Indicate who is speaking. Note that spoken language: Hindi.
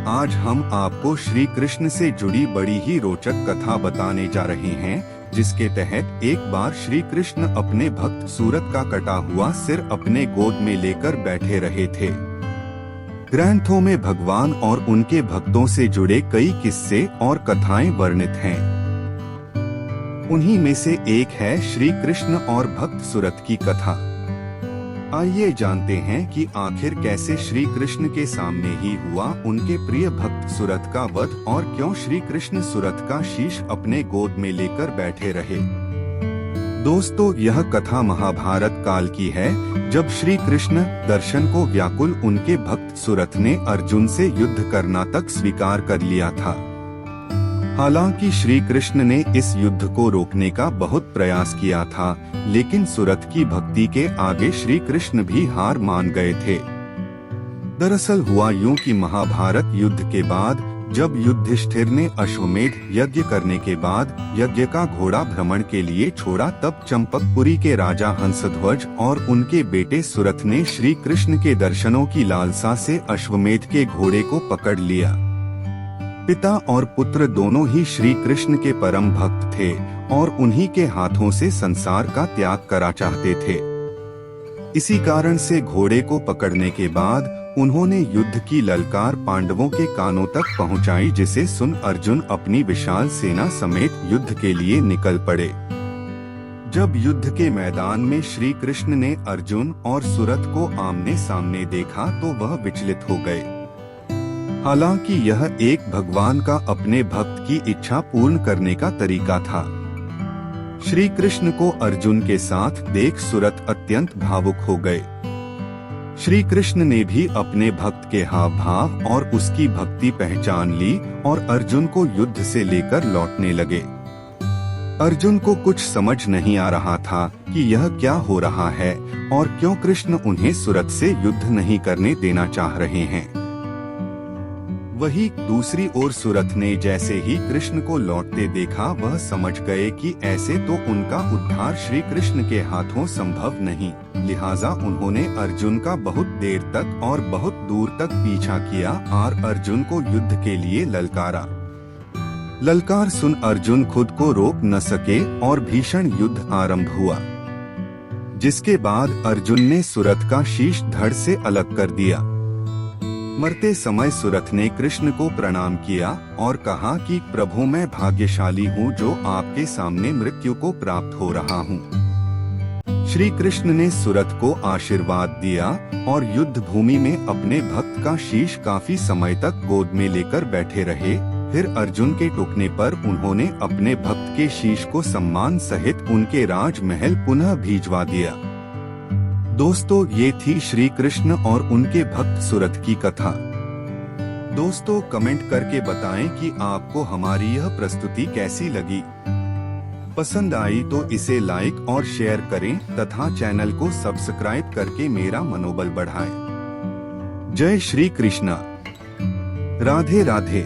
Speaker 1: आज हम आपको श्री कृष्ण से जुड़ी बड़ी ही रोचक कथा बताने जा रहे हैं, जिसके तहत एक बार श्री कृष्ण अपने भक्त सूरत का कटा हुआ सिर अपने गोद में लेकर बैठे रहे थे। ग्रंथों में भगवान और उनके भक्तों से जुड़े कई किस्से और कथाएं वर्णित हैं। उन्हीं में से एक है श्री कृष्ण और भक्त सूरत की कथा। आइए जानते हैं कि आखिर कैसे श्री कृष्ण के सामने ही हुआ उनके प्रिय भक्त सूरत का वध और क्यों श्री कृष्ण सूरत का शीश अपने गोद में लेकर बैठे रहे। दोस्तों, यह कथा महाभारत काल की है, जब श्री कृष्ण दर्शन को व्याकुल उनके भक्त सूरत ने अर्जुन से युद्ध करना तक स्वीकार कर लिया था। हालांकि श्री कृष्ण ने इस युद्ध को रोकने का बहुत प्रयास किया था, लेकिन सूरत की भक्ति के आगे श्री कृष्ण भी हार मान गए थे। दरअसल हुआ यूं कि महाभारत युद्ध के बाद जब युधिष्ठिर ने अश्वमेध यज्ञ करने के बाद यज्ञ का घोड़ा भ्रमण के लिए छोड़ा, तब चंपकपुरी के राजा हंसध्वज और उनके बेटे सूरत ने श्री कृष्ण के दर्शनों की लालसा से अश्वमेध के घोड़े को पकड़ लिया। पिता और पुत्र दोनों ही श्री कृष्ण के परम भक्त थे और उन्हीं के हाथों से संसार का त्याग करा चाहते थे। इसी कारण से घोड़े को पकड़ने के बाद उन्होंने युद्ध की ललकार पांडवों के कानों तक पहुंचाई, जिसे सुन अर्जुन अपनी विशाल सेना समेत युद्ध के लिए निकल पड़े। जब युद्ध के मैदान में श्री कृष्ण ने अर्जुन और सूरत को आमने सामने देखा तो वह विचलित हो गए। हालांकि यह एक भगवान का अपने भक्त की इच्छा पूर्ण करने का तरीका था। श्री कृष्ण को अर्जुन के साथ देख सूरत अत्यंत भावुक हो गए। श्री कृष्ण ने भी अपने भक्त के हाव भाव और उसकी भक्ति पहचान ली और अर्जुन को युद्ध से लेकर लौटने लगे। अर्जुन को कुछ समझ नहीं आ रहा था कि यह क्या हो रहा है और क्यों कृष्ण उन्हें सूरत से युद्ध नहीं करने देना चाह रहे हैं। वही दूसरी ओर सूरत ने जैसे ही कृष्ण को लौटते देखा, वह समझ गए कि ऐसे तो उनका उद्धार श्री कृष्ण के हाथों संभव नहीं। लिहाजा उन्होंने अर्जुन का बहुत देर तक और बहुत दूर तक पीछा किया और अर्जुन को युद्ध के लिए ललकारा। ललकार सुन अर्जुन खुद को रोक न सके और भीषण युद्ध आरंभ हुआ, जिसके बाद अर्जुन ने सूरत का शीश धड़ से अलग कर दिया। मरते समय सूरत ने कृष्ण को प्रणाम किया और कहा कि प्रभु, मैं भाग्यशाली हूँ जो आपके सामने मृत्यु को प्राप्त हो रहा हूँ। श्री कृष्ण ने सूरत को आशीर्वाद दिया और युद्ध भूमि में अपने भक्त का शीश काफी समय तक गोद में लेकर बैठे रहे। फिर अर्जुन के टूटने पर उन्होंने अपने भक्त के शीश को सम्मान सहित उनके राजमहल पुनः भिजवा दिया। दोस्तों, ये थी श्री कृष्ण और उनके भक्त सूरत की कथा। दोस्तों, कमेंट करके बताएं कि आपको हमारी यह प्रस्तुति कैसी लगी। पसंद आई तो इसे लाइक और शेयर करें तथा चैनल को सब्सक्राइब करके मेरा मनोबल बढ़ाएं। जय श्री कृष्णा। राधे राधे।